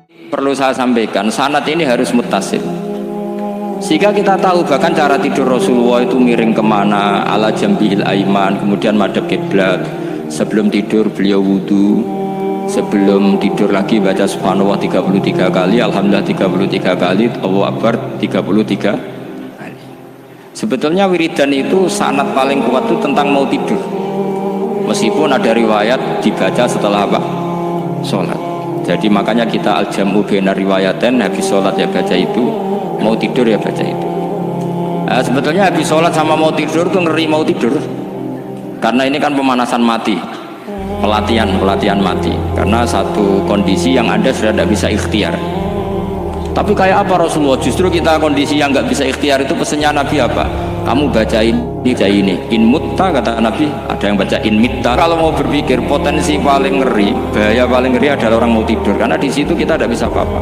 perlu saya sampaikan, sanad ini harus muttasil. Sehingga kita tahu bahkan cara tidur Rasulullah itu miring kemana, ala jambihil aiman, kemudian madhab kiblat. Sebelum tidur beliau wudu, sebelum tidur lagi baca subhanallah 33 kali, alhamdulillah 33 kali, Allahu akbar 33 kali. Sebetulnya wiridan itu sanad paling kuat itu tentang mau tidur. Meskipun ada riwayat dibaca setelah apa? Sholat. Jadi makanya kita al-jam'u baina riwayaten, habis sholat ya baca itu, mau tidur ya baca itu. Nah, sebetulnya habis sholat sama mau tidur tuh ngeri mau tidur. Karena ini kan pemanasan mati, pelatihan mati. Karena satu kondisi yang Anda sudah tidak bisa ikhtiar. Tapi kayak apa Rasulullah? Justru kita kondisi yang nggak bisa ikhtiar itu pesannya Nabi apa? Kamu baca ini, in mutta kata Nabi. Ada yang baca in mitta. Kalau mau berpikir potensi paling ngeri, bahaya paling ngeri adalah orang mau tidur. Karena di situ kita tidak bisa apa-apa.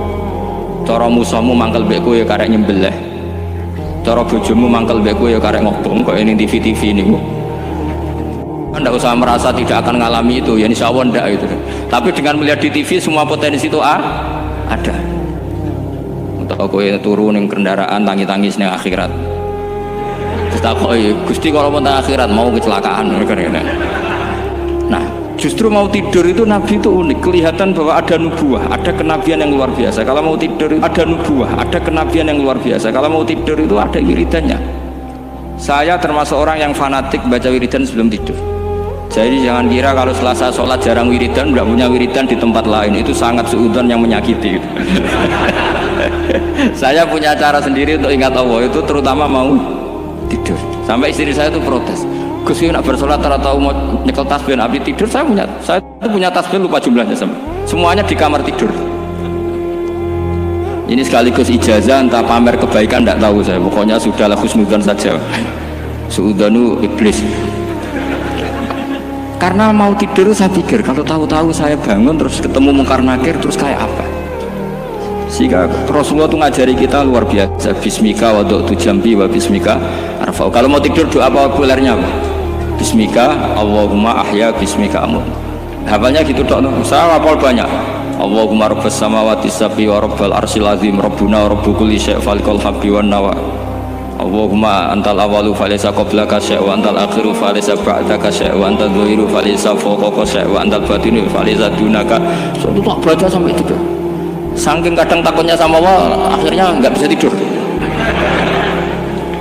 Cara musuhmu mangkel beku ya karek nyembelih. Cara bojomu mangkel beku ya karek ngobong. Kok ini TV ini. Anda usah merasa tidak akan mengalami itu, ya insya Allah enggak gitu. Tapi dengan melihat di TV semua potensi itu ada. Untuk aku yang turun yang kendaraan tangis-tangis ning akhirat. Terus takoi, Gusti kalau mau akhirat mau kecelakaan. Nah, justru mau tidur itu Nabi itu unik, kelihatan bahwa ada nubuah, ada kenabian yang luar biasa. Kalau mau tidur itu ada nubuah, ada kenabian yang luar biasa. Kalau mau tidur itu ada wiridannya. Saya termasuk orang yang fanatik baca wiridan sebelum tidur. Jadi jangan kira kalau selasa sholat jarang wiridan, tidak punya wiridan di tempat lain, itu sangat suudzon yang menyakiti. Saya punya cara sendiri untuk ingat Allah, itu terutama mau tidur. Sampai istri saya itu protes, Gus nak bersolat tahu mau nyekel tasbih abdi tidur. Saya itu punya tasbih lupa jumlahnya semuanya di kamar tidur. Ini sekaligus ijazah entah pamer kebaikan tidak tahu saya. Pokoknya sudahlah husnudzon saja. Suudzonu iblis. Karena mau tidur saya pikir kalau tahu-tahu saya bangun terus ketemu mungkar nakir terus kayak apa. Sehingga Rasulullah itu ngajari kita luar biasa. Bismika wadu'tu jambi wa bismika arfa'u. Kalau mau tidur doa populernya apa? Bismika Allahumma ahya bismika amut. Hafalnya gitu dok. Saya hafal banyak. Allahumma rabbas samawati sab'i wa rabbal arsyil azim rabbuna wa rabbu kulli syai' falikal habbi wan nawa. Allahumma antal awalu falaysa qablaka syai' wa antal akhiru falaysa ba'daka syai' wa antal dhahiru falaysa fawqaka syai' wa antal batinu falaysa dunaka. So, itu tak baca sampai tidur. Saking kadang takutnya sama Allah, akhirnya nggak bisa tidur.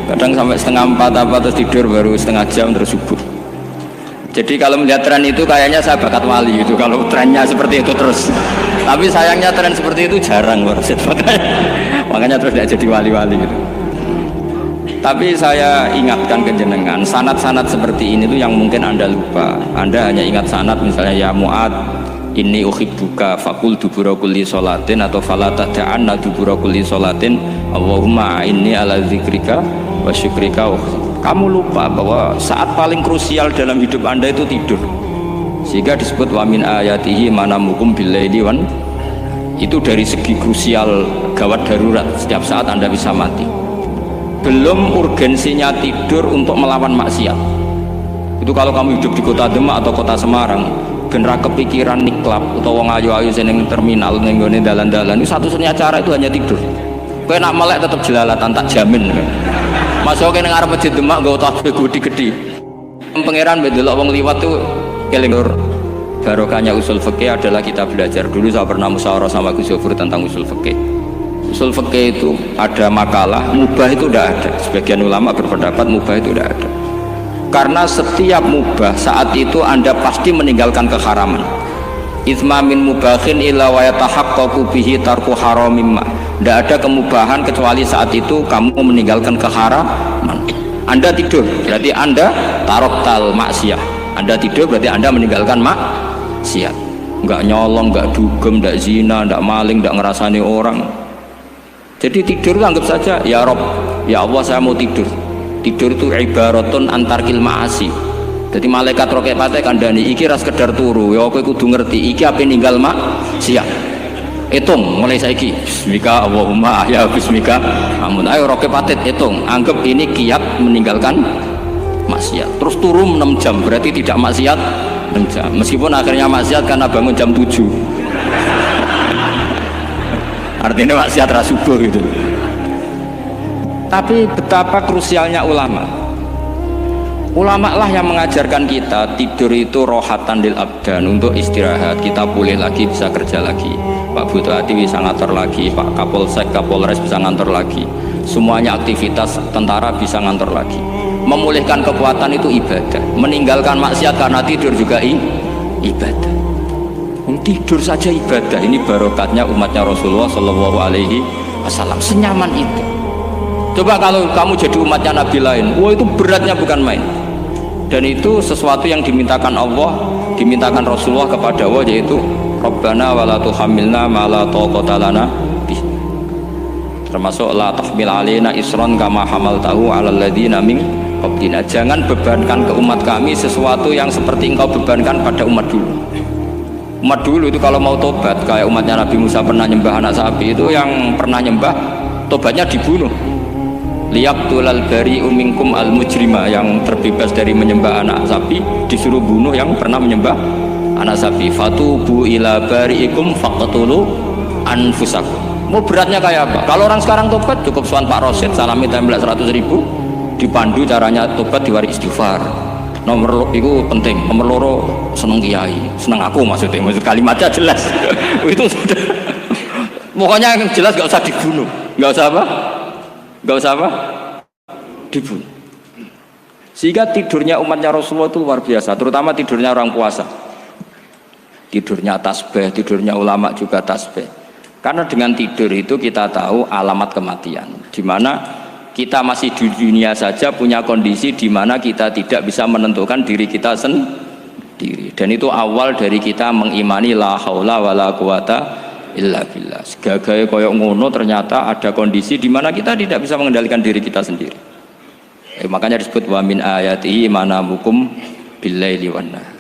Kadang sampai setengah 4 apa terus tidur baru setengah jam terus subuh. Jadi kalau melihat tren itu kayaknya saya bakat wali itu kalau trennya seperti itu terus. Tapi sayangnya tren seperti itu jarang makanya terus tidak jadi wali-wali gitu. Tapi saya ingatkan ke jenengan, sanad-sanad seperti ini tuh yang mungkin Anda lupa. Anda hanya ingat sanad misalnya ya Mu'ad inni uhibbuka faqul dubura kulli sholatin atau fala tad'anna dubura kulli sholatin Allahumma inni ala dzikrika wa syukrika. Kamu lupa bahwa saat paling krusial dalam hidup Anda itu tidur. Sehingga disebut wa min ayatihi manamukum billaili wan. Itu dari segi krusial gawat darurat, setiap saat Anda bisa mati. Belum urgensinya tidur untuk melawan maksiat. Itu kalau kamu hidup di kota Demak atau kota Semarang, bener kepikiran niklap atau wong ayu-ayu seneng terminal ning gone dalan-dalan, itu satu-satunya cara itu hanya tidur. Kowe nak melek tetep jelalatan tak jamin. Masuk ning arep masjid Demak nggo tasbih gede-gede. Pangeran ndelok wong liwat tuh keling. Barokahnya usul fikih adalah kita belajar. Dulu saya pernah musyawarah sama Gus Yofur tentang usul fikih. Usul fikih itu ada makalah mubah itu tidak ada. Sebagian ulama berpendapat mubah itu tidak ada. Karena setiap mubah saat itu Anda pasti meninggalkan keharaman. Itsma min mubahin illa wa yatahaqqaqu bihi tarku haramimma. Tidak ada kemubahan kecuali saat itu kamu meninggalkan keharaman. Anda tidur berarti Anda taroktal maksiyah. Anda tidur berarti Anda meninggalkan maksiat. Enggak nyolong, enggak dugem, enggak zina, enggak maling, enggak ngerasani orang. Jadi tidur itu anggap saja ya Rob, ya Allah saya mau tidur. Tidur itu ibaratun antarkil ma'asi. Jadi malaikat rokepate kandhani iki ra sekedar turu, ya kowe kudu ngerti iki ape ninggal maksiat. Hitung mulai saiki. Bismika Allahumma ahya bismika amun. Ayo rokepate hitung, anggap ini kiat meninggalkan maksiat. Terus turun 6 jam berarti tidak maksiat 6 jam. Meskipun akhirnya maksiat karena bangun jam 7. artinya maksiat ra subuh gitu. Tapi betapa krusialnya ulama. Ulama lah yang mengajarkan kita tidur itu rohatan lil abdan, untuk istirahat, kita pulih lagi, bisa kerja lagi. Pak Bupati bisa ngantor lagi, Pak Kapolsek, Kapolres bisa ngantor lagi, semuanya aktivitas tentara bisa ngantor lagi. Memulihkan kekuatan itu ibadah, meninggalkan maksiat karena tidur juga ibadah. Tidur saja ibadah. Ini barokatnya umatnya Rasulullah Shallallahu Alaihi Wasallam, senyaman itu. Coba kalau kamu jadi umatnya Nabi lain, wah itu beratnya bukan main. Dan itu sesuatu yang dimintakan Allah, dimintakan Rasulullah kepada Allah, yaitu Rabbana wa la tuhammilna ma la taqata lana bih. Termasuk la tahmil alaina isron kama hamaltahu 'alal ladzina min qablina. Jangan bebankan ke umat kami sesuatu yang seperti engkau bebankan pada umat dulu. Umat dulu itu kalau mau tobat, kayak umatnya Nabi Musa pernah nyembah anak sapi, itu yang pernah nyembah tobatnya dibunuh. Liyaqtulal bari'u minkum al mujrima, yang terbebas dari menyembah anak sapi disuruh bunuh yang pernah menyembah anak sapi. Fatubu ila bari'ikum faqtulu anfusakum. Mau beratnya kayak apa? Kalau orang sekarang tobat cukup soal Pak Rosid, salami tembak 100.000, dipandu caranya tobat, diwari istighfar. Nomor itu penting, nomor loro seneng kiai, seneng aku maksudnya, maksud kalimatnya jelas. Itu sudah. Pokoknya yang jelas gak usah dibunuh, gak usah apa? Gak usah apa? Dibunuh. Sehingga tidurnya umatnya Rasulullah itu luar biasa, terutama tidurnya orang puasa. Tidurnya tasbih, tidurnya ulama juga tasbih. Karena dengan tidur itu kita tahu alamat kematian. Dimana kita masih di dunia saja punya kondisi di mana kita tidak bisa menentukan diri kita sendiri. Dan itu awal dari kita mengimani la haula wala quwata illa billah. Segagai koyok ngono, ternyata ada kondisi di mana kita tidak bisa mengendalikan diri kita sendiri. Makanya disebut wa min ayatihi manamukum billaili wan nahar.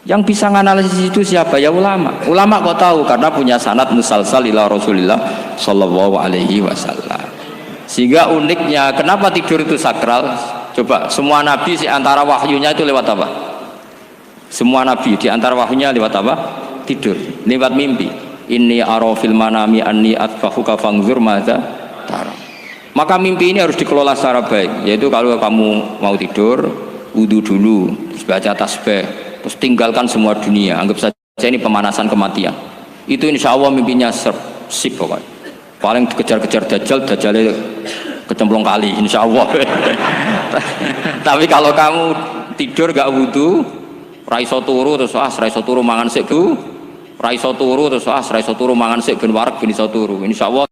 Yang bisa menganalisis itu siapa? Ya ulama. Ulama kok tahu karena punya sanad musalsal ila Rasulillah sallallahu alaihi wasallam. Sehingga uniknya kenapa tidur itu sakral? Coba semua nabi di antara wahyunya itu lewat apa? Semua nabi di antara wahyunya lewat apa? Tidur, lewat mimpi. Inni ara fil manami anni atfahuka fangzur madza tara. Maka mimpi ini harus dikelola secara baik, yaitu kalau kamu mau tidur, wudu dulu, baca tasbih, terus tinggalkan semua dunia, anggap saja ini pemanasan kematian. Itu insya Allah mimpinya sip pokoknya. Paling dikejar-kejar dajjalnya kecemplung kali, insya Allah. Tapi kalau kamu tidur gak wudu, raiso turu terus raiso turu mangan sik bu. Raiso turu terus raiso turu mangan sik ben wareg ben iso turu. Insyaallah